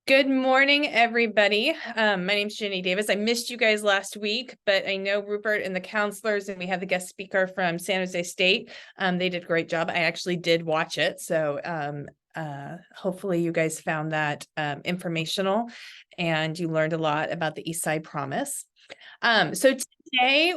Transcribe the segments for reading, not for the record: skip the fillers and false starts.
Good morning, everybody. My name's Jenny Davis. I missed you guys last week, but I know Rupert and the counselors, and we have the guest speaker from San Jose State. They did a great job. I actually did watch it. So hopefully you guys found that informational and you learned a lot about the East Side Promise. So today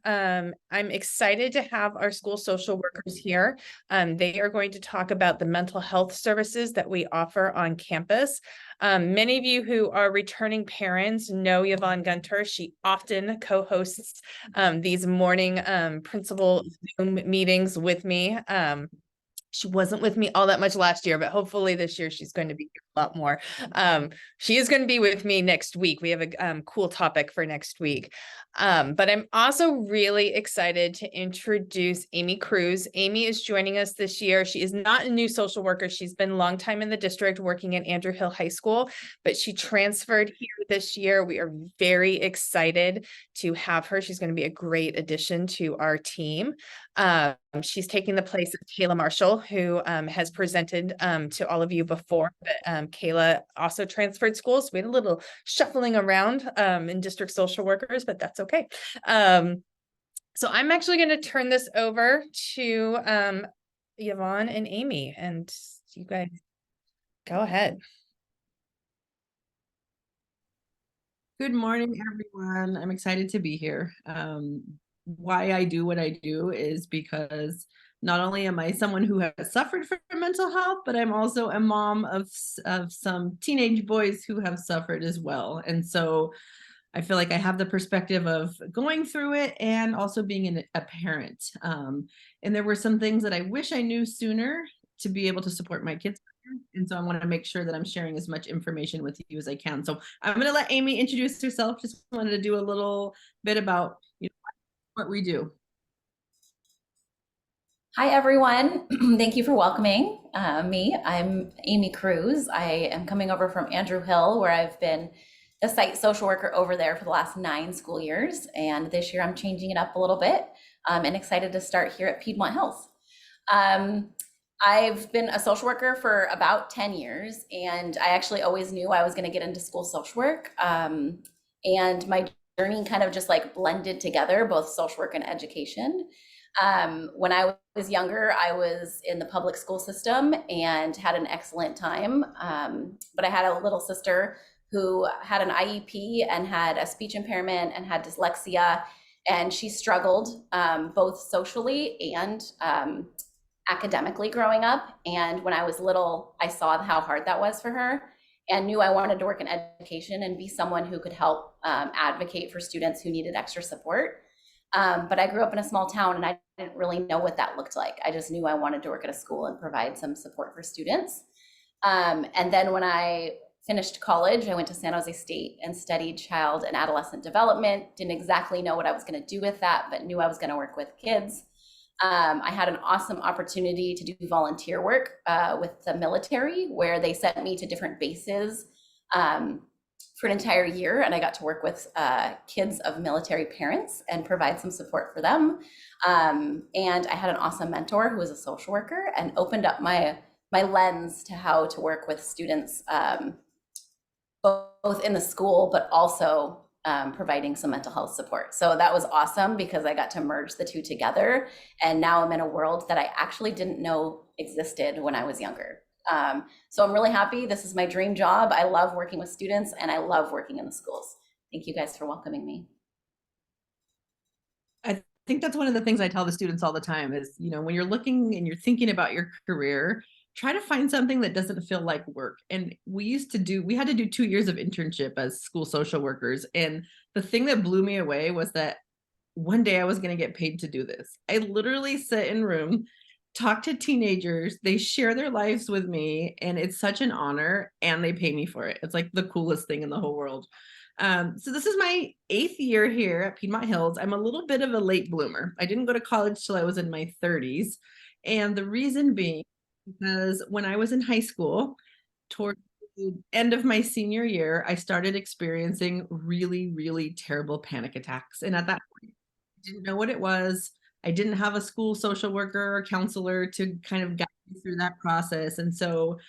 I'm excited to have our school social workers here. They are going to talk about the mental health services that we offer on campus. Many of you who are returning parents know Yvonne Gunter. She often co-hosts these morning principal Zoom meetings with me. She wasn't with me all that much last year, but hopefully this year she's going to be a lot more. She is going to be with me next week. We have a cool topic for next week. But I'm also really excited to introduce Amy Cruz. Amy is joining us this year. She is not a new social worker. She's been a long time in the district working at Andrew Hill High School, but she transferred here this year. We are very excited to have her. She's going to be a great addition to our team. She's taking the place of Kayla Marshall, who has presented to all of you before, but Kayla also transferred schools. We had a little shuffling around in district social workers, but that's okay. So I'm actually going to turn this over to Yvonne and Amy, and you guys go ahead. Good morning, everyone. I'm excited to be here. Why I do what I do is because not only am I someone who has suffered from mental health, but I'm also a mom of some teenage boys who have suffered as well. And so I feel like I have the perspective of going through it and also being a parent. And there were some things that I wish I knew sooner to be able to support my kids. And so I want to make sure that I'm sharing as much information with you as I can. So I'm going to let Amy introduce herself. Just wanted to do a little bit about what we do. Hi, everyone. Thank you for welcoming me. I'm Amy Cruz. I am coming over from Andrew Hill, where I've been the site social worker over there for the last 9 school years. And this year I'm changing it up a little bit and excited to start here at Piedmont Hills. I've been a social worker for about 10 years, and I actually always knew I was going to get into school social work. And my journey kind of just like blended together, both social work and education. When I was younger, I was in the public school system and had an excellent time. But I had a little sister who had an IEP and had a speech impairment and had dyslexia, and she struggled both socially and academically growing up. And when I was little, I saw how hard that was for her and knew I wanted to work in education and be someone who could help advocate for students who needed extra support. But I grew up in a small town and I didn't really know what that looked like. I just knew I wanted to work at a school and provide some support for students. And then when I finished college, I went to San Jose State and studied child and adolescent development. Didn't exactly know what I was going to do with that, but knew I was going to work with kids. I had an awesome opportunity to do volunteer work with the military, where they sent me to different bases for an entire year, and I got to work with kids of military parents and provide some support for them. And I had an awesome mentor who was a social worker and opened up my lens to how to work with students, both in the school, but also providing some mental health support. So that was awesome because I got to merge the two together. And now I'm in a world that I actually didn't know existed when I was younger. So I'm really happy. This is my dream job. I love working with students and I love working in the schools. Thank you guys for welcoming me. I think that's one of the things I tell the students all the time is, when you're looking and you're thinking about your career, try to find something that doesn't feel like work. And we had to do 2 years of internship as school social workers. And the thing that blew me away was that one day I was going to get paid to do this. I literally sit in room, talk to teenagers, they share their lives with me, and it's such an honor, and they pay me for it. It's like the coolest thing in the whole world. So this is my 8th year here at Piedmont Hills. I'm a little bit of a late bloomer. I didn't go to college till I was in my 30s. And the reason being because when I was in high school, toward the end of my senior year, I started experiencing really, really terrible panic attacks. And at that point, I didn't know what it was. I didn't have a school social worker or counselor to kind of guide me through that process. And so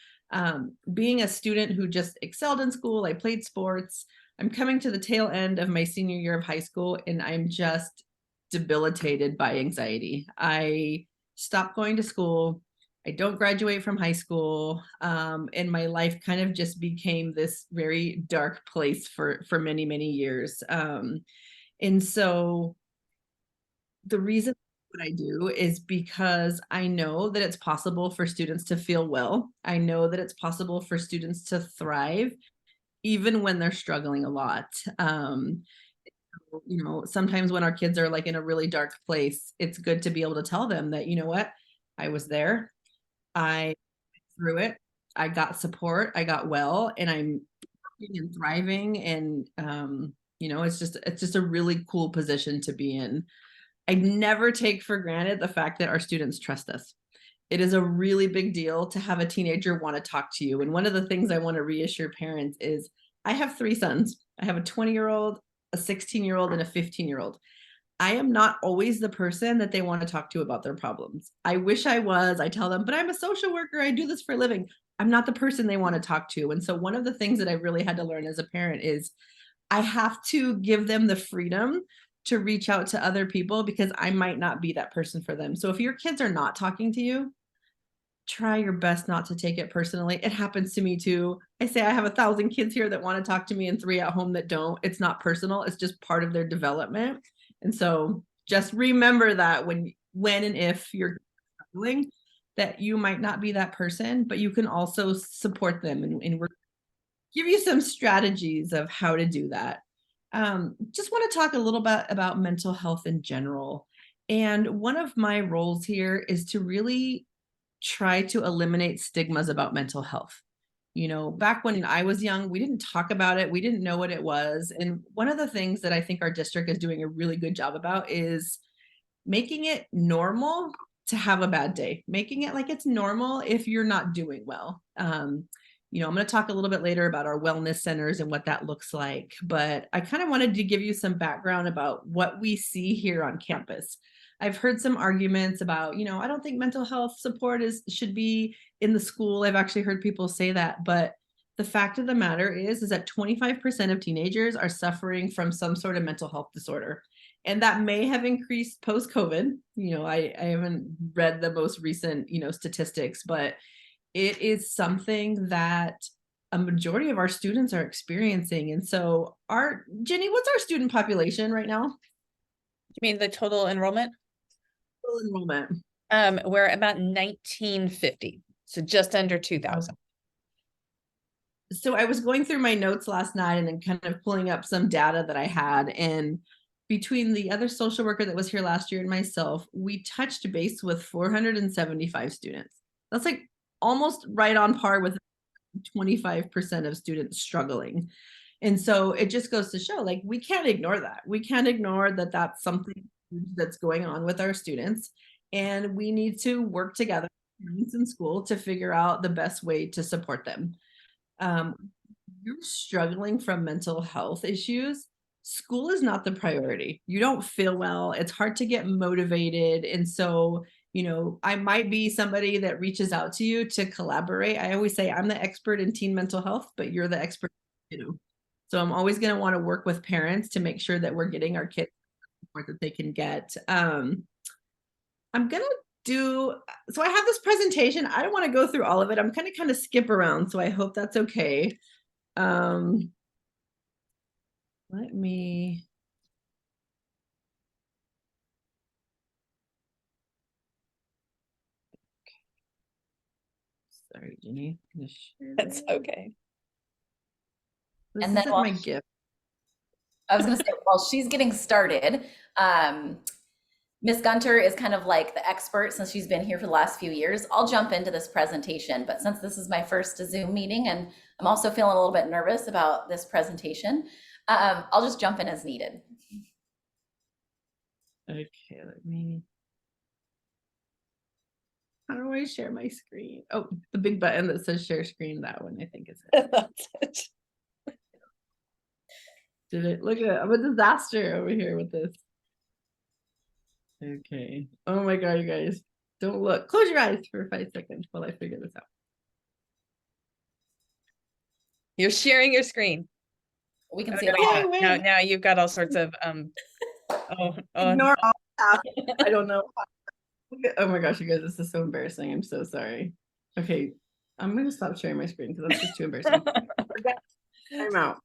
Being a student who just excelled in school, I played sports. I'm coming to the tail end of my senior year of high school, and I'm just debilitated by anxiety. I stopped going to school. I don't graduate from high school. And my life kind of just became this very dark place for many, many years. And so the reason what I do is because I know that it's possible for students to feel well. I know that it's possible for students to thrive even when they're struggling a lot. Sometimes when our kids are like in a really dark place, it's good to be able to tell them that, you know what, I was there, I through it, I got support, I got well, and I'm working and thriving. And it's just a really cool position to be in. I never take for granted the fact that our students trust us. It is a really big deal to have a teenager want to talk to you. And one of the things I want to reassure parents is I have 3 sons. I have a 20-year-old, a 16-year-old, and a 15-year-old. I am not always the person that they want to talk to about their problems. I wish I was. I tell them, but I'm a social worker. I do this for a living. I'm not the person they want to talk to. And so one of the things that I really had to learn as a parent is I have to give them the freedom to reach out to other people because I might not be that person for them. So if your kids are not talking to you, try your best not to take it personally. It happens to me too. I say I have 1,000 kids here that want to talk to me and 3 at home that don't. It's not personal. It's just part of their development. And so just remember that when and if you're struggling, that you might not be that person, but you can also support them. And we're give you some strategies of how to do that. Just want to talk a little bit about mental health in general. And one of my roles here is to really try to eliminate stigmas about mental health. Back when I was young, we didn't talk about it. We didn't know what it was. And one of the things that I think our district is doing a really good job about is making it normal to have a bad day, making it like it's normal if you're not doing well. I'm going to talk a little bit later about our wellness centers and what that looks like, but I kind of wanted to give you some background about what we see here on campus. I've heard some arguments about, I don't think mental health support should be in the school. I've actually heard people say that, but the fact of the matter is that 25% of teenagers are suffering from some sort of mental health disorder. And that may have increased post-COVID. I haven't read the most recent, statistics, but it is something that a majority of our students are experiencing. And so Jenny, what's our student population right now? You mean the total enrollment? Total enrollment. We're about 1950, so just under 2,000. So I was going through my notes last night and then kind of pulling up some data that I had. And between the other social worker that was here last year and myself, we touched base with 475 students. That's like almost right on par with 25% of students struggling. And so it just goes to show, like, we can't ignore that. We can't ignore that that's something that's going on with our students. And we need to work together in school to figure out the best way to support them. You're struggling from mental health issues, school is not the priority. You don't feel well. It's hard to get motivated. And so, I might be somebody that reaches out to you to collaborate. I always say I'm the expert in teen mental health, but you're the expert, So I'm always going to want to work with parents to make sure that we're getting our kids the support that they can get. I'm going to so I have this presentation. I don't want to go through all of it. I'm going to kind of skip around. So I hope that's okay. Let me. Sorry, Jenny. That's okay. This And then isn't my gift. I was going to say, while she's getting started, Miss Gunter is kind of like the expert since she's been here for the last few years. I'll jump into this presentation, but since this is my first Zoom meeting and I'm also feeling a little bit nervous about this presentation, I'll just jump in as needed. Okay, let me. How do I share my screen? Oh, the big button that says share screen, that one I think is it. That's it. Did it? Look at it. I'm a disaster over here with this. Okay. Oh my God, you guys. Don't look. Close your eyes for 5 seconds while I figure this out. You're sharing your screen. We can Oh, see no, it all. Hey, yeah. wait. Now you've got all sorts of oh Ignore all that. I don't know. Oh my gosh, you guys, this is so embarrassing. I'm so sorry. Okay, I'm gonna stop sharing my screen because that's just too embarrassing. I'm out.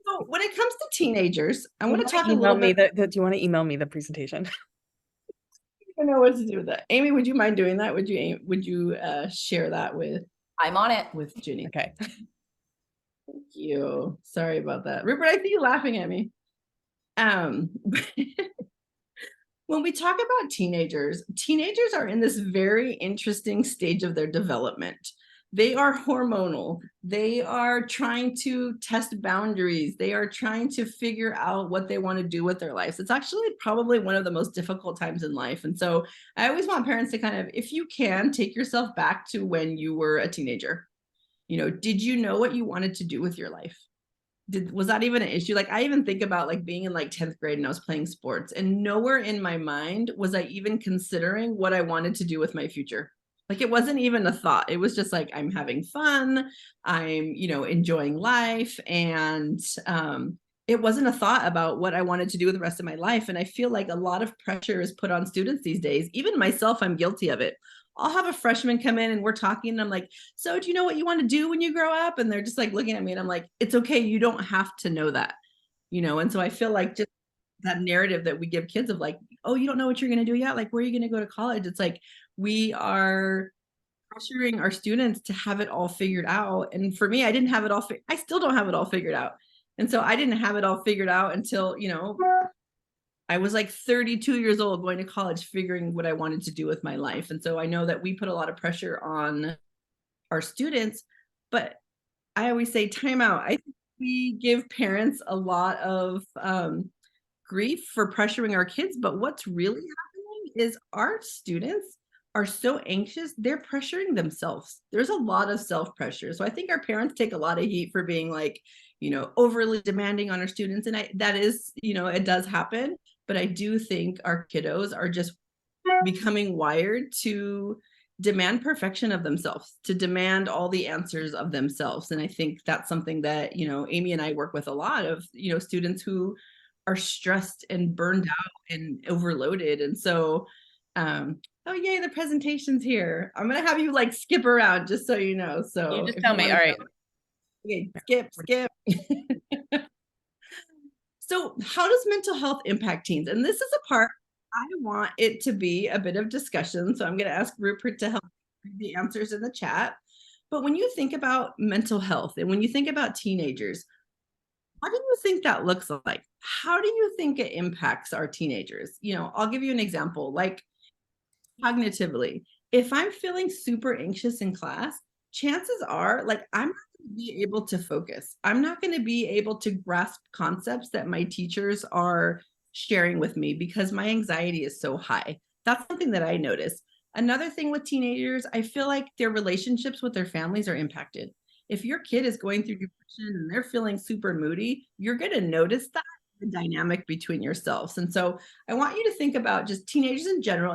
So when it comes to teenagers, I want to talk a little bit. Do you want to email me the presentation? I don't know what to do with that. Amy, would you mind doing that? Would you share that with I'm on it. Ginny? Okay. Thank you. Sorry about that. Rupert, I see you laughing at me. When we talk about teenagers are in this very interesting stage of their development. They are hormonal. They are trying to test boundaries. They are trying to figure out what they want to do with their lives. It's actually probably one of the most difficult times in life. And so I always want parents to kind of, if you can, take yourself back to when you were a teenager. Did you know what you wanted to do with your life? Was that even an issue? Like, I even think about like being in like 10th grade and I was playing sports, and nowhere in my mind was I even considering what I wanted to do with my future. Like, it wasn't even a thought. It was just like, I'm having fun. I'm, enjoying life. And it wasn't a thought about what I wanted to do with the rest of my life. And I feel like a lot of pressure is put on students these days. Even myself, I'm guilty of it. I'll have a freshman come in and we're talking and I'm like, so do you know what you want to do when you grow up? And they're just like looking at me and I'm like, it's okay. You don't have to know that, And so I feel like just that narrative that we give kids of like, oh, you don't know what you're going to do yet? Like, where are you going to go to college? It's like, we are pressuring our students to have it all figured out. And for me, I didn't have it all. I still don't have it all figured out. And so I didn't have it all figured out until, I was like 32 years old going to college, figuring what I wanted to do with my life. And so I know that we put a lot of pressure on our students, but I always say time out. I think we give parents a lot of grief for pressuring our kids, but what's really happening is our students are so anxious, they're pressuring themselves. There's a lot of self-pressure. So I think our parents take a lot of heat for being like, overly demanding on our students. And that is, it does happen. But I do think our kiddos are just becoming wired to demand perfection of themselves, to demand all the answers of themselves. And I think that's something that, Amy and I work with a lot of, students who are stressed and burned out and overloaded. And so, oh yay, the presentation's here. I'm going to have you like skip around just so you know. So You just tell me. All right. Okay, skip. So how does mental health impact teens? And this is a part I want it to be a bit of discussion. So I'm going to ask Rupert to help read the answers in the chat. But when you think about mental health and when you think about teenagers, what do you think that looks like? How do you think it impacts our teenagers? I'll give you an example, like cognitively. If I'm feeling super anxious in class, chances are like I'm not going to be able to focus. I'm not going to be able to grasp concepts that my teachers are sharing with me because my anxiety is so high. That's something that I notice. Another thing with teenagers, I feel like their relationships with their families are impacted. If your kid is going through depression and they're feeling super moody, you're going to notice that the dynamic between yourselves. And so I want you to think about just teenagers in general,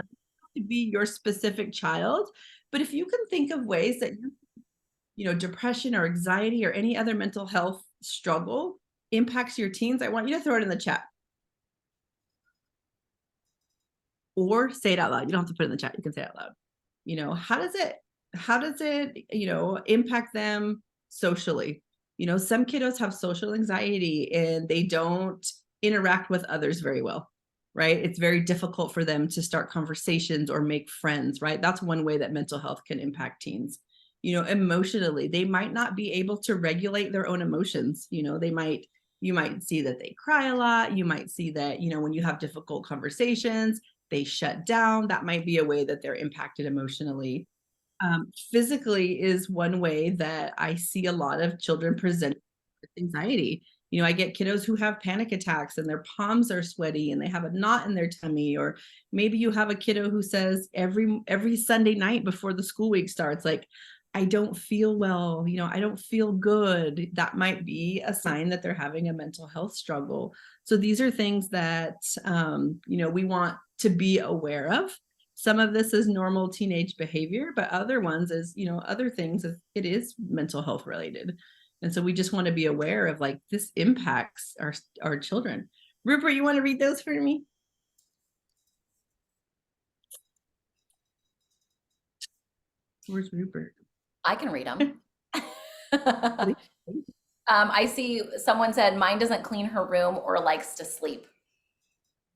to be your specific child. But if you can think of ways that depression or anxiety or any other mental health struggle impacts your teens, I want you to throw it in the chat. Or say it out loud. You don't have to put it in the chat. You can say it out loud. How does it, impact them socially? Some kiddos have social anxiety and they don't interact with others very well, right? It's very difficult for them to start conversations or make friends, right? That's one way that mental health can impact teens. Emotionally, they might not be able to regulate their own emotions. You might see that they cry a lot. You might see that, when you have difficult conversations, they shut down. That might be a way that they're impacted emotionally. Physically is one way that I see a lot of children present with anxiety. I get kiddos who have panic attacks and their palms are sweaty and they have a knot in their tummy. Or maybe you have a kiddo who says every Sunday night before the school week starts, like, I don't feel well, I don't feel good. That might be a sign that they're having a mental health struggle. So these are things that, we want to be aware of. Some of this is normal teenage behavior, but other ones is, other things, it is mental health related. And so we just want to be aware of like, this impacts our children. Rupert, you want to read those for me? Where's Rupert? I can read them. I see someone said mine doesn't clean her room or likes to sleep,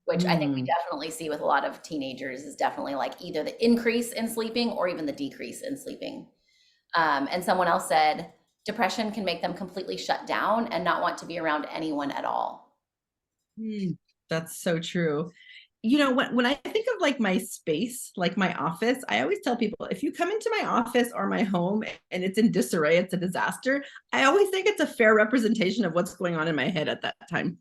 which I think we definitely see with a lot of teenagers is definitely like either the increase in sleeping or even the decrease in sleeping. And someone else said depression can make them completely shut down and not want to be around anyone at all. That's so true. You know, when I think of like my space, like my office, I always tell people, if you come into my office or my home and it's in disarray, it's a disaster, I always think it's a fair representation of what's going on in my head at that time.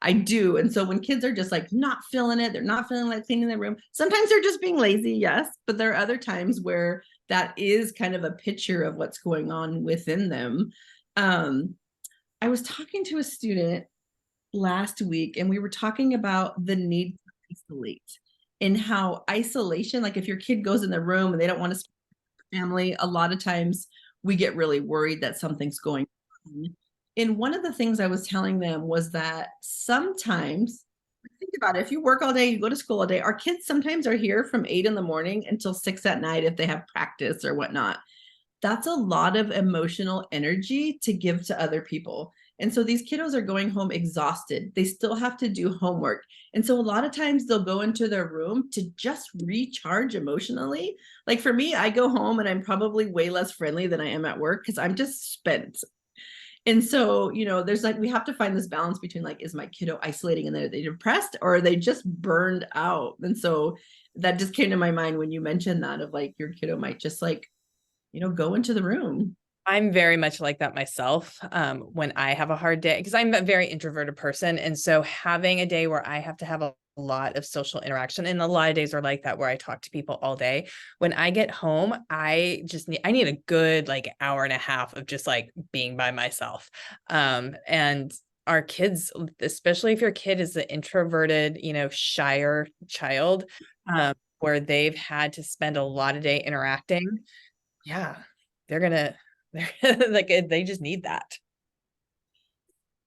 I do. And so when kids are just like not feeling it, they're not feeling like cleaning their room. Sometimes they're just being lazy, yes, but there are other times where that is kind of a picture of what's going on within them. I was talking to a student last week and we were talking about the need isolate and how isolation, like if your kid goes in the room and they don't want to spend with family, a lot of times we get really worried that something's going on. And one of the things I was telling them was that sometimes, think about it, if you work all day, you go to school all day, our kids sometimes are here from 8 in the morning until 6 at night if they have practice or whatnot. That's a lot of emotional energy to give to other people. And so these kiddos are going home exhausted. They still have to do homework. And so a lot of times they'll go into their room to just recharge emotionally. Like for me, I go home and I'm probably way less friendly than I am at work because I'm just spent. And so, you know, there's like, we have to find this balance between like, is my kiddo isolating and are they depressed or are they just burned out? And so that just came to my mind when you mentioned that of like, your kiddo might just like, you know, go into the room. I'm very much like that myself. When I have a hard day, because I'm a very introverted person. And so having a day where I have to have a lot of social interaction, and a lot of days are like that where I talk to people all day. When I get home, I need a good like hour and a half of just like being by myself. And our kids, especially if your kid is an introverted, you know, shyer child, where they've had to spend a lot of day interacting. Yeah, they're like, they just need that.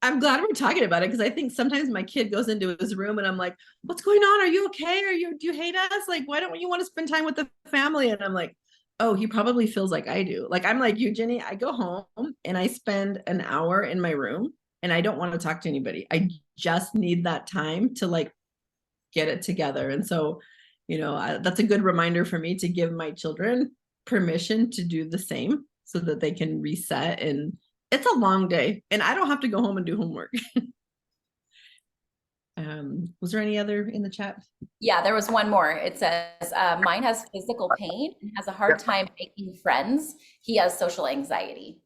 I'm glad we're talking about it because I think sometimes my kid goes into his room and I'm like, what's going on? Are you okay? Do you hate us? Like, why don't you want to spend time with the family? And I'm like, oh, he probably feels like I do. Like, I'm like you, Jenny, I go home and I spend an hour in my room and I don't want to talk to anybody. I just need that time to like get it together. And so, you know, that's a good reminder for me to give my children permission to do the same so that they can reset. And it's a long day and I don't have to go home and do homework. Was there any other in the chat? Yeah, there was one more. It says, mine has physical pain and has a hard time making friends. He has social anxiety.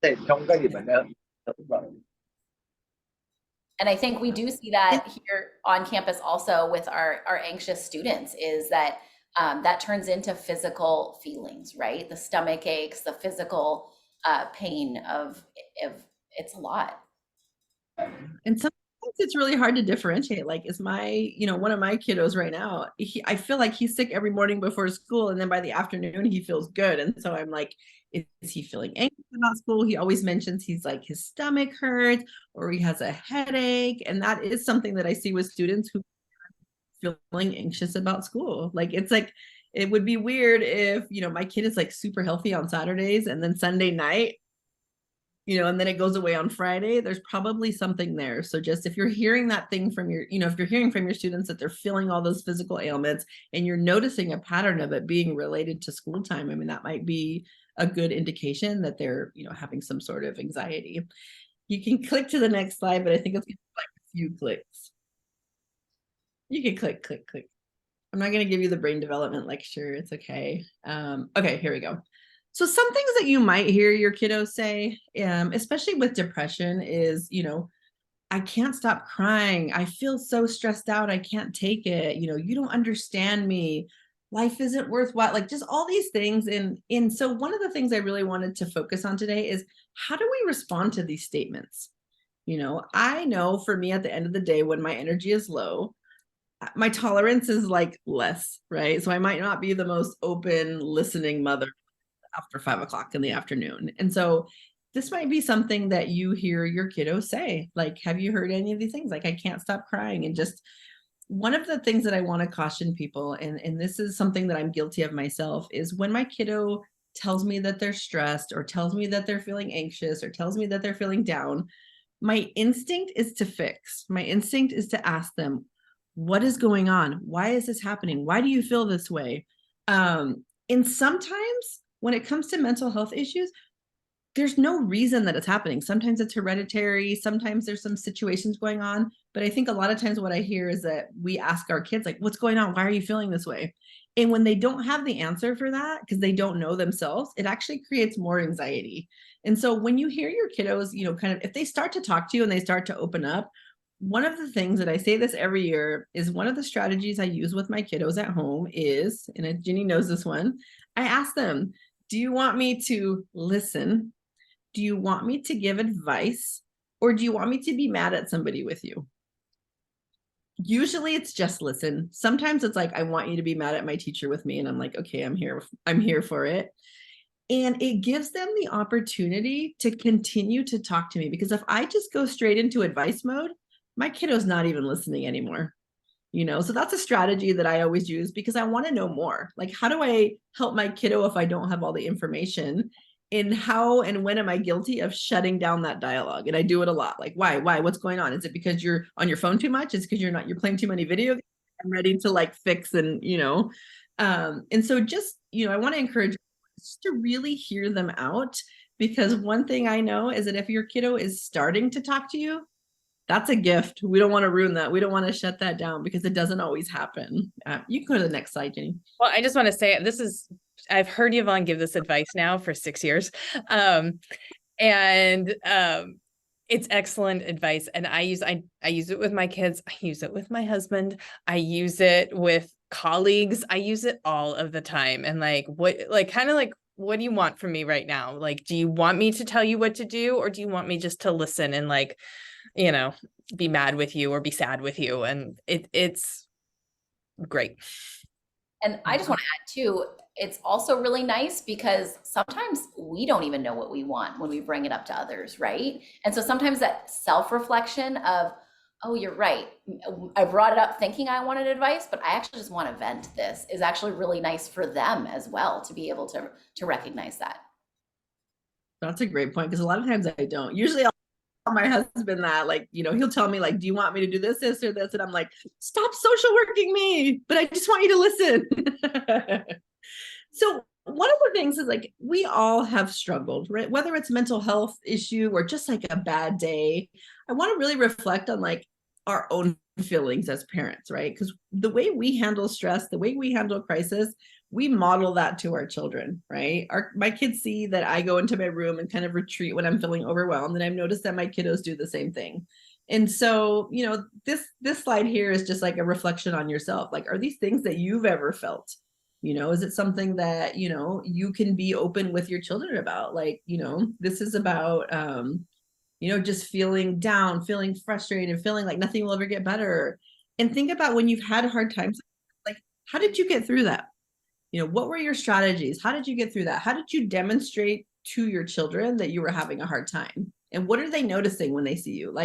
And I think we do see that here on campus also with our anxious students is that that turns into physical feelings, right? The stomach aches, the physical pain of it's a lot. And sometimes it's really hard to differentiate. Like, is my, you know, one of my kiddos right now, I feel like he's sick every morning before school. And then by the afternoon, he feels good. And so I'm like, is he feeling anxious about school? He always mentions he's like, his stomach hurts or he has a headache. And that is something that I see with students who are feeling anxious about school. Like, it's like, it would be weird if, you know, my kid is like super healthy on Saturdays and then Sunday night, you know, and then it goes away on Friday, there's probably something there. So just if you're hearing that thing from your, you know, if you're hearing from your students that they're feeling all those physical ailments and you're noticing a pattern of it being related to school time, I mean, that might be a good indication that they're, you know, having some sort of anxiety. You can click to the next slide, but I think it's going to be like a few clicks. You can click. I'm not going to give you the brain development lecture. It's okay. Okay, here we go. So some things that you might hear your kiddos say, especially with depression is, you know, I can't stop crying. I feel so stressed out. I can't take it. You know, you don't understand me. Life isn't worthwhile. Like just all these things. And so one of the things I really wanted to focus on today is how do we respond to these statements? You know, I know for me at the end of the day, when my energy is low, my tolerance is like less, right? So I might not be the most open listening mother after 5 o'clock in the afternoon. And so this might be something that you hear your kiddo say, like, have you heard any of these things? Like, I can't stop crying. And just one of the things that I want to caution people, and this is something that I'm guilty of myself, is when my kiddo tells me that they're stressed or tells me that they're feeling anxious or tells me that they're feeling down, my instinct is to fix. My instinct is to ask them, what is going on? Why is this happening? Why do you feel this way? And sometimes when it comes to mental health issues, there's no reason that it's happening. Sometimes it's hereditary. Sometimes there's some situations going on. But I think a lot of times what I hear is that we ask our kids, like, what's going on? Why are you feeling this way? And when they don't have the answer for that, because they don't know themselves, it actually creates more anxiety. And so when you hear your kiddos, kind of, if they start to talk to you and they start to open up, one of the things that I say this every year is one of the strategies I use with my kiddos at home is, and Ginny knows this one, I ask them, do you want me to listen? Do you want me to give advice? Or do you want me to be mad at somebody with you? Usually it's just listen. Sometimes it's like, I want you to be mad at my teacher with me. And I'm like, okay, I'm here for it. And it gives them the opportunity to continue to talk to me, because if I just go straight into advice mode, my kiddo's not even listening anymore. So that's a strategy that I always use, because I want to know more. Like, how do I help my kiddo if I don't have all the information? And how and when am I guilty of shutting down that dialogue? And I do it a lot. Like, why, what's going on? Is it because you're on your phone too much? Is it because you're playing too many video games? I'm ready to like fix and so just, I want to encourage just to really hear them out, because one thing I know is that if your kiddo is starting to talk to you, that's a gift. We don't want to ruin that. We don't want to shut that down, because it doesnm always happen. You can go to the next slide, Jenny. Well, I just want to say I've heard Yvonne give this advice now for 6 years. It's excellent advice. And I use it with my kids. I use it with my husband. I use it with colleagues. I use it all of the time. And what do you want from me right now? Like, do you want me to tell you what to do? Or do you want me just to listen and be mad with you or be sad with you? And it's great. And I just want to add too, it's also really nice because sometimes we don't even know what we want when we bring it up to others, right? And so sometimes that self-reflection of, oh, you're right, I brought it up thinking I wanted advice, but I actually just want to vent this, is actually really nice for them as well, to be able to recognize that. That's a great point, because a lot of times I don't. Usually I'll tell my husband that, he'll tell me, do you want me to do this or this? And I'm like, stop social working me, but I just want you to listen. So one of the things is, we all have struggled, right? Whether it's mental health issue or just a bad day, I want to really reflect on our own feelings as parents, right? Because the way we handle stress, the way we handle crisis, we model that to our children, right? My kids see that I go into my room and kind of retreat when I'm feeling overwhelmed. And I've noticed that my kiddos do the same thing. And so, this slide here is just a reflection on yourself. Are these things that you've ever felt? Is it something that, you can be open with your children about? This is about, just feeling down, feeling frustrated, feeling like nothing will ever get better. And think about when you've had hard times, how did you get through that? What were your strategies? How did you get through that? How did you demonstrate to your children that you were having a hard time? And what are they noticing when they see you?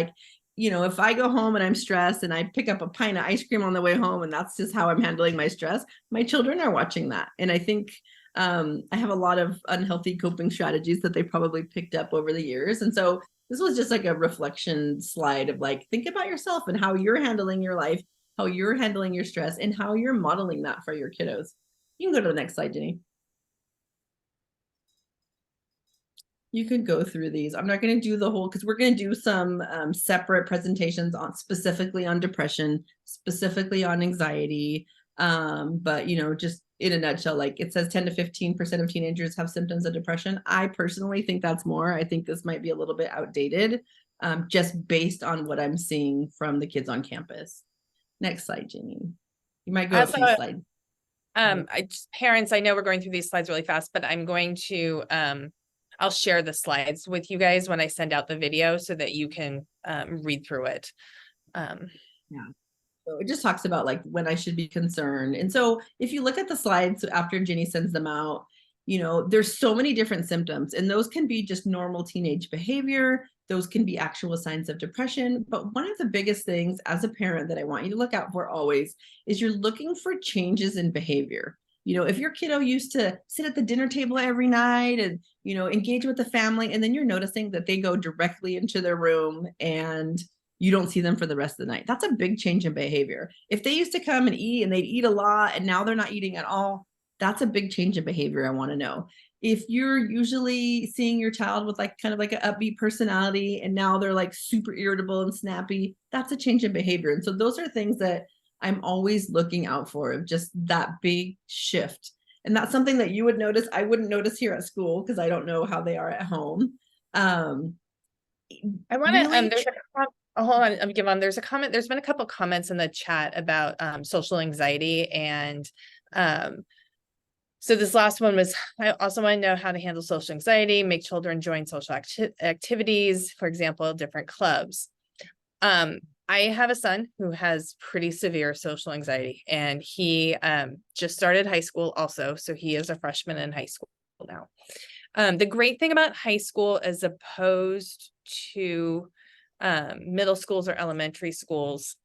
If I go home and I'm stressed and I pick up a pint of ice cream on the way home, and that's just how I'm handling my stress, my children are watching that. And I think I have a lot of unhealthy coping strategies that they probably picked up over the years. And so this was just a reflection slide of think about yourself and how you're handling your life, how you're handling your stress, and how you're modeling that for your kiddos. You can go to the next slide, Jenny. You can go through these. I'm not going to do the whole, because we're going to do some separate presentations specifically on depression, specifically on anxiety. But just in a nutshell, it says 10 to 15% of teenagers have symptoms of depression. I personally think that's more. I think this might be a little bit outdated, just based on what I'm seeing from the kids on campus. Next slide, Jenny. You might go to the slide. Parents, I know we're going through these slides really fast, but I'm going to, I'll share the slides with you guys when I send out the video so that you can read through it. Yeah. So it just talks about when I should be concerned. And so if you look at the slides after Jenny sends them out, You know, there's so many different symptoms, and those can be just normal teenage behavior. Those can be actual signs of depression. But one of the biggest things as a parent that I want you to look out for always is you're looking for changes in behavior. You know, if your kiddo used to sit at the dinner table every night and, you know, engage with the family, and then you're noticing that they go directly into their room and you don't see them for the rest of the night, that's a big change in behavior. If they used to come and eat and they'd eat a lot and now they're not eating at all, that's a big change in behavior I want to know. If you're usually seeing your child with like kind of like an upbeat personality and now they're like super irritable and snappy, that's a change in behavior. And so those are things that I'm always looking out for, of just that big shift. And that's something that you would notice. I wouldn't notice here at school because I don't know how they are at home. I want to, really there's hold on, Yvonne, there's a comment, there's been a couple comments in the chat about social anxiety, and so this last one was, I also want to know how to handle social anxiety, make children join social activities, for example, different clubs. I have a son who has pretty severe social anxiety, and he just started high school also, so he is a freshman in high school now. The great thing about high school as opposed to middle schools or elementary schools,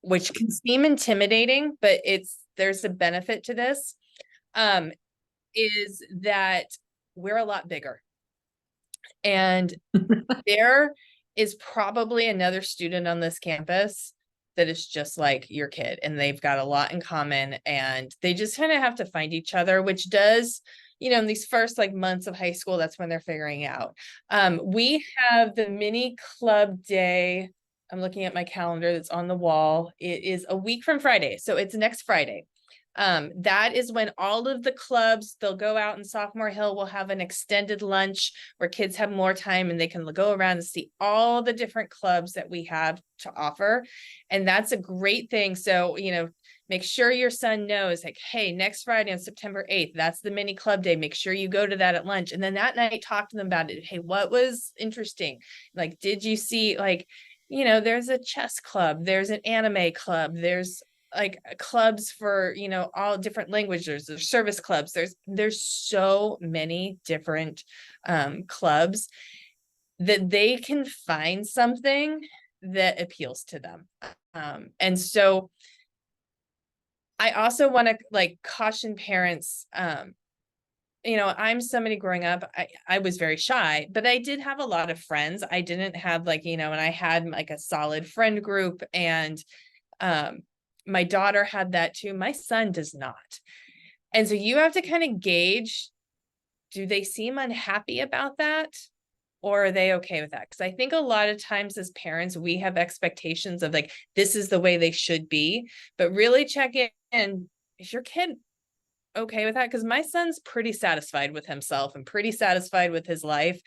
which can seem intimidating, but there's a benefit to this, is that we're a lot bigger. And there is probably another student on this campus that is just like your kid, and they've got a lot in common, and they just kind of have to find each other, which does, you know, in these first like months of high school, that's when they're figuring out. We have the mini club day. I'm looking at my calendar that's on the wall. It is a week from Friday, so it's next Friday. That is when all of the clubs, they'll go out in Sophomore Hill. We'll have an extended lunch where kids have more time and they can go around and see all the different clubs that we have to offer. And that's a great thing. So, you know, make sure your son knows, like, hey, next Friday on September 8th, that's the mini club day. Make sure you go to that at lunch. And then that night, talk to them about it. Hey, what was interesting? Like, did you see, like, you know, there's a chess club, there's an anime club, there's like clubs for, you know, all different languages, there's service clubs, there's so many different clubs that they can find something that appeals to them. And so I also want to like caution parents, you know, I'm somebody growing up, I was very shy, but I did have a lot of friends. I didn't have like, you know, and I had like a solid friend group, and my daughter had that too. My son does not. And so you have to kind of gauge, do they seem unhappy about that? Or are they okay with that? Because I think a lot of times as parents, we have expectations of like, this is the way they should be, but really check in, is your kid okay with that? Because my son's pretty satisfied with himself and pretty satisfied with his life.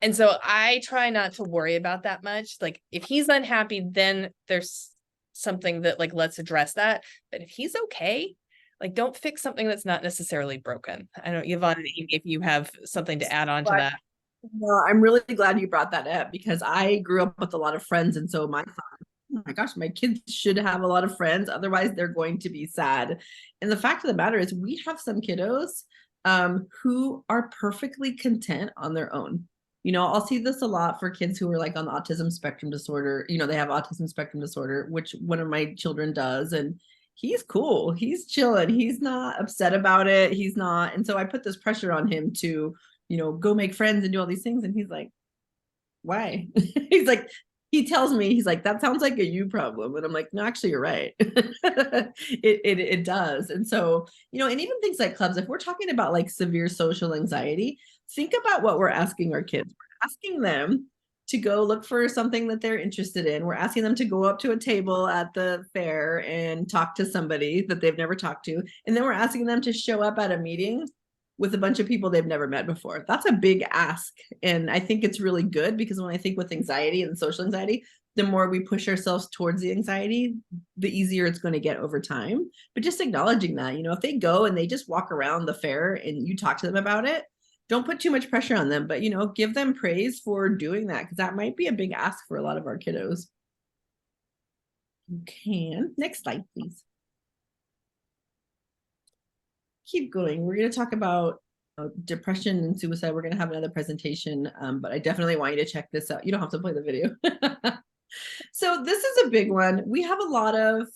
And so I try not to worry about that much. Like if he's unhappy, then there's something that like, let's address that. But if he's okay, like don't fix something that's not necessarily broken. I don't, Yvonne, if you have something to add on to that. No, I'm really glad you brought that up, because I grew up with a lot of friends. And so my thought, oh my gosh, my kids should have a lot of friends. Otherwise, they're going to be sad. And the fact of the matter is we have some kiddos who are perfectly content on their own. You know, I'll see this a lot for kids who are like on the autism spectrum disorder. You know, they have autism spectrum disorder, which one of my children does. And he's cool. He's chilling. He's not upset about it. He's not. And so I put this pressure on him to, you know, go make friends and do all these things. And he's like, why? He's like, he tells me, he's like, that sounds like a you problem. And I'm like, no, actually, you're right. It does. And so, you know, and even things like clubs, if we're talking about like severe social anxiety, think about what we're asking our kids. We're asking them to go look for something that they're interested in. We're asking them to go up to a table at the fair and talk to somebody that they've never talked to. And then we're asking them to show up at a meeting with a bunch of people they've never met before. That's a big ask. And I think it's really good, because when I think with anxiety and social anxiety, the more we push ourselves towards the anxiety, the easier it's going to get over time. But just acknowledging that, you know, if they go and they just walk around the fair and you talk to them about it, don't put too much pressure on them, but, you know, give them praise for doing that, because that might be a big ask for a lot of our kiddos. You can. Next slide, please. keep going. We're going to talk about depression and suicide. We're going to have another presentation, but I definitely want you to check this out. You don't have to play the video. So this is a big one. We have a lot of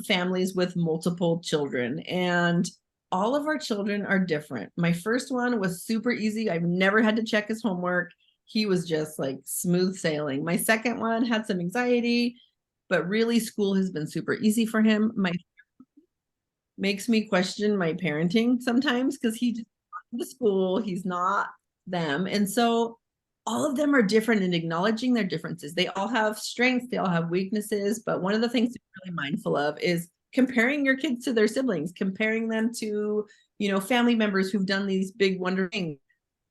families with multiple children, and all of our children are different. My first one was super easy. I've never had to check his homework. He was just like smooth sailing. My second one had some anxiety, but really school has been super easy for him. My makes me question my parenting sometimes because he just the school, he's not them. And so all of them are different, and acknowledging their differences. They all have strengths, they all have weaknesses, but one of the things to be really mindful of is comparing your kids to their siblings, comparing them to, you know, family members who've done these big wonderful things.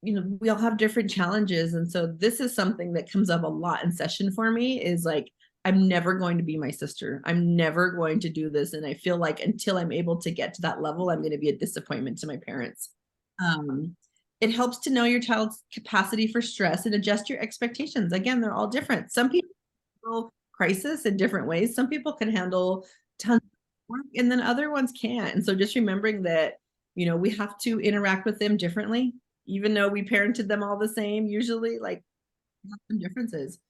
You know, we all have different challenges. And so this is something that comes up a lot in session for me, is like, I'm never going to be my sister. I'm never going to do this. And I feel like until I'm able to get to that level, I'm going to be a disappointment to my parents. It helps to know your child's capacity for stress and adjust your expectations. Again, they're all different. Some people handle crisis in different ways. Some people can handle tons of work, and then other ones can't. And so just remembering that, you know, we have to interact with them differently, even though we parented them all the same, usually, like, have some differences.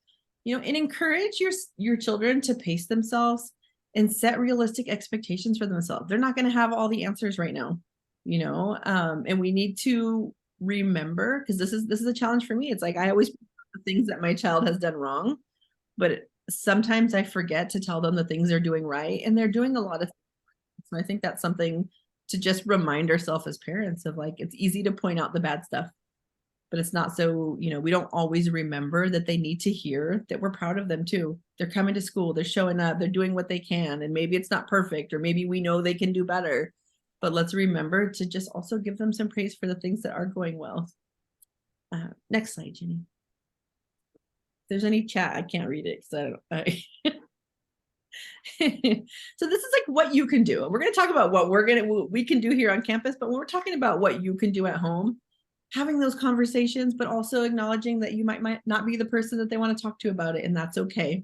You know, and encourage your children to pace themselves and set realistic expectations for themselves. They're not going to have all the answers right now, you know, and we need to remember, because this is a challenge for me. It's like I always the things that my child has done wrong, but sometimes I forget to tell them the things they're doing right, and they're doing a lot of things. So I think that's something to just remind ourselves as parents of, like, it's easy to point out the bad stuff, but it's not so, you know, we don't always remember that they need to hear that we're proud of them too. They're coming to school, they're showing up, they're doing what they can, and maybe it's not perfect, or maybe we know they can do better, but let's remember to just also give them some praise for the things that are going well. Next slide, Jenny. If there's any chat, I can't read it, so so this is like what you can do. We're going to talk about what we can do here on campus, but when we're talking about what you can do at home, having those conversations, but also acknowledging that you might not be the person that they want to talk to about it, and that's okay.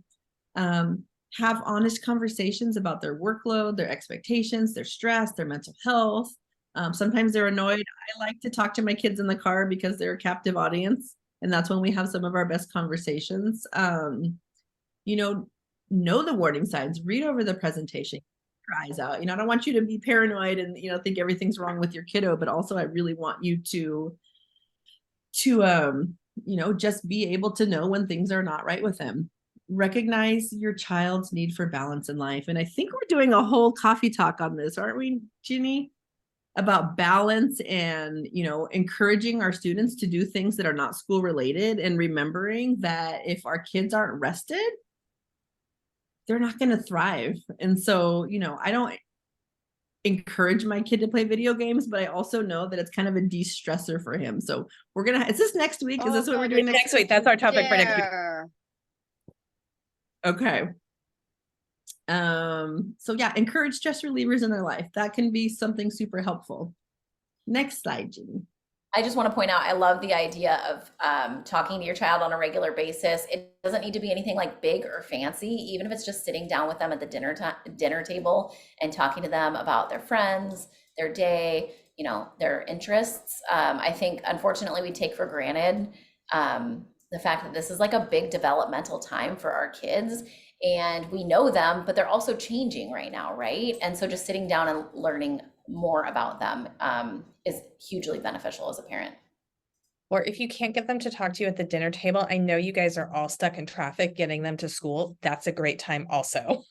Have honest conversations about their workload, their expectations, their stress, their mental health. Sometimes they're annoyed. I like to talk to my kids in the car because they're a captive audience, and that's when we have some of our best conversations. You know the warning signs, read over the presentation, your eyes out. You know, I don't want you to be paranoid and, you know, think everything's wrong with your kiddo, but also I really want you to you know, just be able to know when things are not right with them. Recognize your child's need for balance in life. And I think we're doing a whole coffee talk on this, aren't we, Ginny? About balance and, you know, encouraging our students to do things that are not school related, and remembering that if our kids aren't rested, they're not going to thrive. And so, you know, I don't encourage my kid to play video games, but I also know that it's kind of a de-stressor for him. So we're gonna, is this next week? Is this what we're doing next week? That's our topic for next week. Okay. So yeah, encourage stress relievers in their life. That can be something super helpful. Next slide, Jenny. I just want to point out, I love the idea of talking to your child on a regular basis. It doesn't need to be anything like big or fancy, even if it's just sitting down with them at the dinner table and talking to them about their friends, their day, you know, their interests. I think, unfortunately, we take for granted the fact that this is like a big developmental time for our kids, and we know them, but they're also changing right now, right? And so just sitting down and learning more about them is hugely beneficial as a parent. Or if you can't get them to talk to you at the dinner table, I know you guys are all stuck in traffic getting them to school. That's a great time also.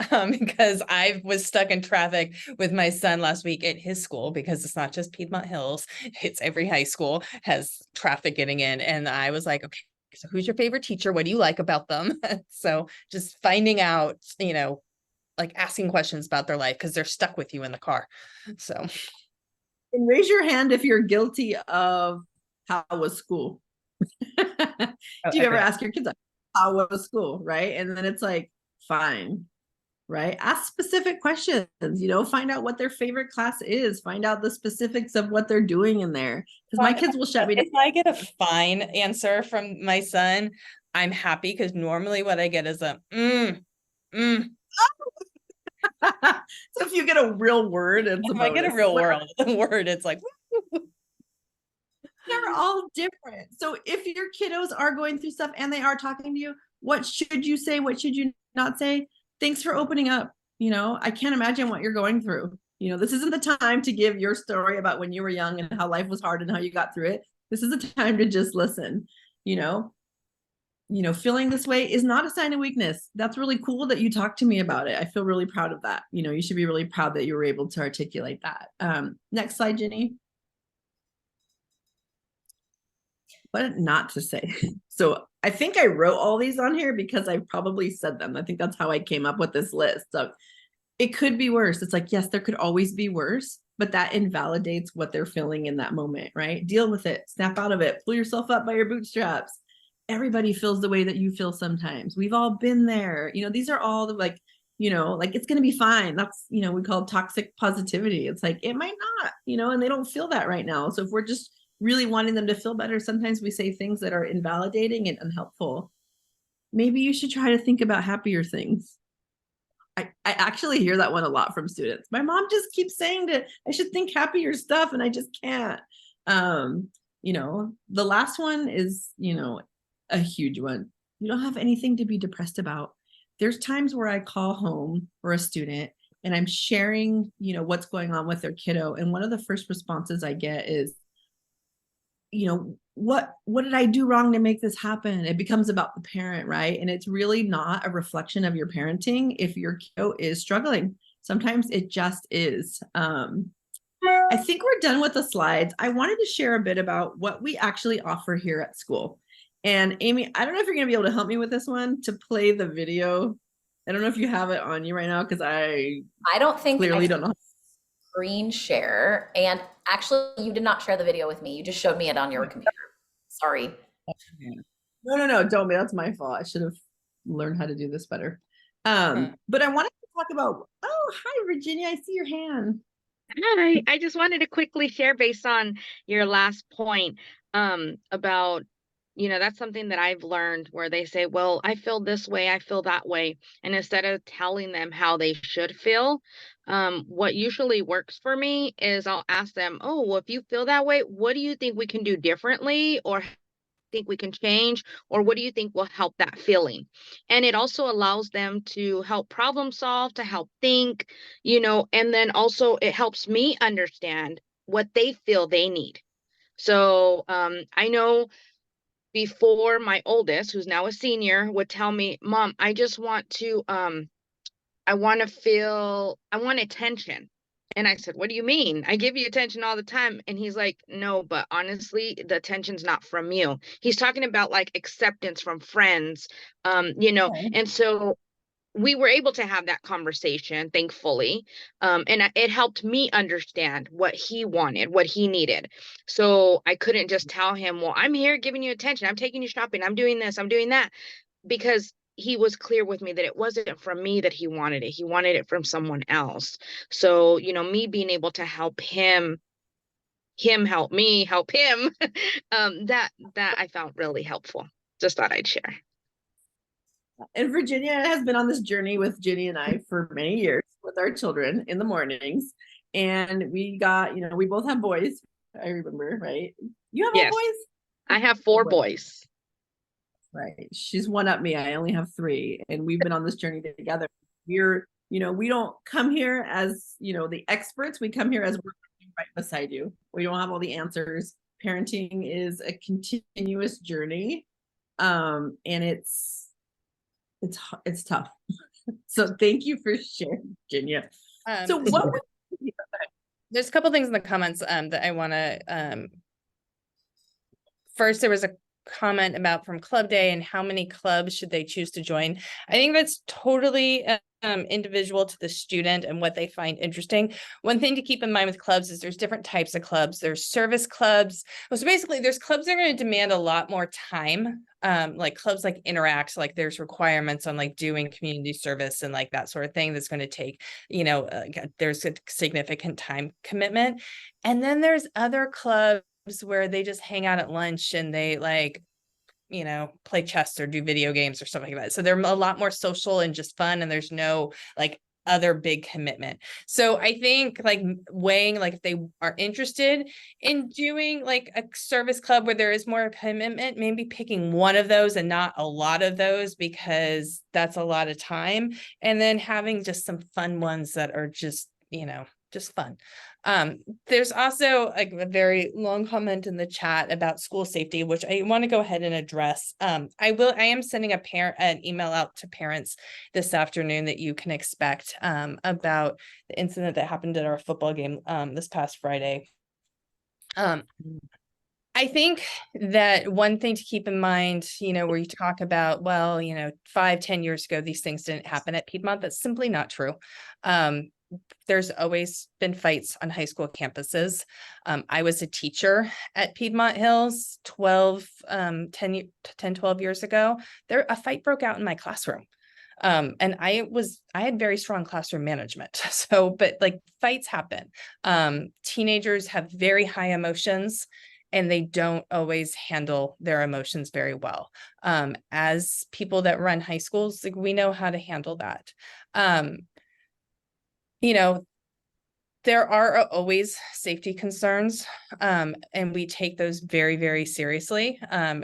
Because I was stuck in traffic with my son last week at his school, because it's not just Piedmont Hills, it's every high school has traffic getting in. And I was like, okay, so who's your favorite teacher? What do you like about them? So just finding out, you know, like asking questions about their life, because they're stuck with you in the car. So. And raise your hand if you're guilty of how was school. Do you ever ask your kids, how was school, right? And then it's like, fine, right? Ask specific questions, you know, find out what their favorite class is, find out the specifics of what they're doing in there. Because my kids will shut me down. If I get a fine answer from my son, I'm happy, because normally what I get is a So if you get a real word, it's If I get a real word, it's like, they're all different. So if your kiddos are going through stuff and they are talking to you, what should you say? What should you not say? Thanks for opening up. I can't imagine what you're going through. This isn't the time to give your story about when you were young and how life was hard and how you got through it. This is a time to just listen. Feeling this way is not a sign of weakness. That's really cool that you talked to me about it. I feel really proud of that. You should be really proud that you were able to articulate that. Next slide, Jenny. What not to say. So I think I wrote all these on here because I probably said them. I think that's how I came up with this list. So it could be worse. It's like, yes, there could always be worse, but that invalidates what they're feeling in that moment, right? Deal with it, snap out of it, pull yourself up by your bootstraps. Everybody feels the way that you feel sometimes. We've all been there. These are all the like it's going to be fine. That's, we call toxic positivity. It's like, it might not, and they don't feel that right now. So if we're just really wanting them to feel better, sometimes we say things that are invalidating and unhelpful. Maybe you should try to think about happier things. I actually hear that one a lot from students. My mom just keeps saying that I should think happier stuff and I just can't. The last one is, a huge one. You don't have anything to be depressed about. There's times where I call home for a student and I'm sharing, what's going on with their kiddo. And one of the first responses I get is, what did I do wrong to make this happen? It becomes about the parent, right? And it's really not a reflection of your parenting if your kiddo is struggling. Sometimes it just is. I think we're done with the slides. I wanted to share a bit about what we actually offer here at school. And Amy, I don't know if you're going to be able to help me with this one to play the video. I don't know if you have it on you right now because I don't think clearly don't know. Screen share. And actually, you did not share the video with me. You just showed me it on your computer. Sorry. No, don't be. That's my fault. I should have learned how to do this better. But I wanted to talk about, hi, Virginia. I see your hand. Hi, I just wanted to quickly share based on your last point about, that's something that I've learned where they say, well, I feel this way, I feel that way. And instead of telling them how they should feel, what usually works for me is I'll ask them, oh, well, if you feel that way, what do you think we can do differently? Or think we can change, or what do you think will help that feeling? And it also allows them to help problem solve, to help think, and then also it helps me understand what they feel they need. So I know before my oldest, who's now a senior, would tell me, Mom, I just want to I want attention. And I said, what do you mean? I give you attention all the time. And he's like, no, but honestly, the attention's not from you. He's talking about like acceptance from friends, Okay. And so we were able to have that conversation, thankfully. And it helped me understand what he wanted, what he needed. So I couldn't just tell him, well, I'm here giving you attention. I'm taking you shopping. I'm doing this. I'm doing that. Because he was clear with me that it wasn't from me that he wanted it. He wanted it from someone else. So, me being able to help him help me, help him, that I found really helpful. Just thought I'd share. And Virginia has been on this journey with Ginny and I for many years with our children in the mornings. And we got, we both have boys. I remember, right? You have all boys? I have 4 boys. Right. She's one up me. I only have 3. And we've been on this journey together. We're, we don't come here as, the experts. We come here as we're right beside you. We don't have all the answers. Parenting is a continuous journey. And it's tough. So thank you for sharing, Virginia. So what there's a couple things in the comments that I want to first, there was a comment about from club day and how many clubs should they choose to join. I think that's totally individual to the student and what they find interesting. One thing to keep in mind with clubs is there's different types of clubs. There's service clubs. So basically there's clubs that are going to demand a lot more time. Like clubs like Interact, like there's requirements on like doing community service and like that sort of thing that's going to take, there's a significant time commitment. And then there's other clubs where they just hang out at lunch and they like, play chess or do video games or stuff like that. So they're a lot more social and just fun. And there's no like other big commitment. So I think like weighing, like if they are interested in doing like a service club where there is more commitment, maybe picking one of those and not a lot of those, because that's a lot of time. And then having just some fun ones that are just, just fun. There's also a very long comment in the chat about school safety, which I want to go ahead and address. I am sending an email out to parents this afternoon that you can expect about the incident that happened at our football game this past Friday. I think that one thing to keep in mind, where you talk about, well, 5-10 years ago, these things didn't happen at Piedmont. That's simply not true. There's always been fights on high school campuses. I was a teacher at Piedmont Hills 10, 12 years ago. A fight broke out in my classroom. And I had very strong classroom management. So, but like fights happen. Teenagers have very high emotions and they don't always handle their emotions very well. As people that run high schools, like we know how to handle that. There are always safety concerns, and we take those very, very seriously.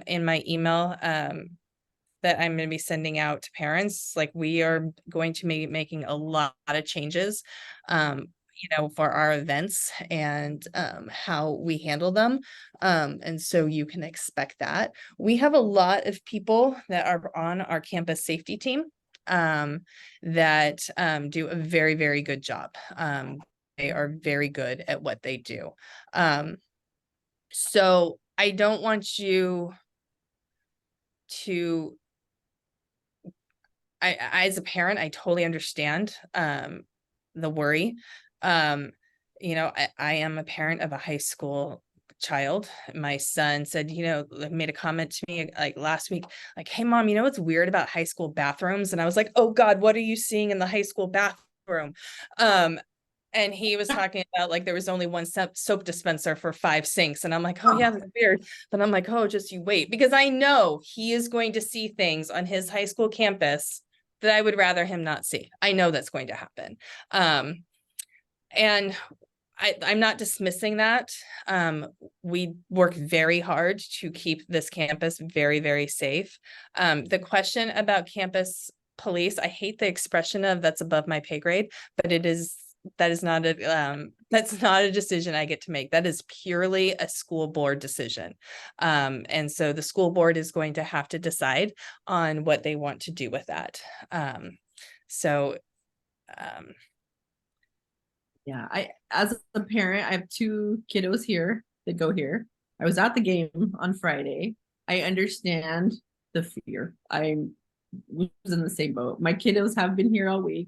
In my email that I'm going to be sending out to parents, like we are going to be making a lot of changes, for our events and how we handle them. And so you can expect that. We have a lot of people that are on our campus safety team that do a very, very good job. They are very good at what they do. So I don't want you to, as a parent, I totally understand the worry. I am a parent of a high school child. My son said, made a comment to me like last week, like, hey mom, what's weird about high school bathrooms? And I was like, oh God, what are you seeing in the high school bathroom? And he was talking about like there was only one soap dispenser for 5 sinks. And I'm like, oh yeah, that's weird. But I'm like, oh, just you wait, because I know he is going to see things on his high school campus that I would rather him not see. I know that's going to happen. And I'm not dismissing that. We work very hard to keep this campus very, very safe. The question about campus police, I hate the expression of that's above my pay grade, but that's not a decision I get to make. That is purely a school board decision. And so the school board is going to have to decide on what they want to do with that. Yeah, as a parent, I have 2 kiddos here that go here. I was at the game on Friday. I understand the fear. I was in the same boat. My kiddos have been here all week.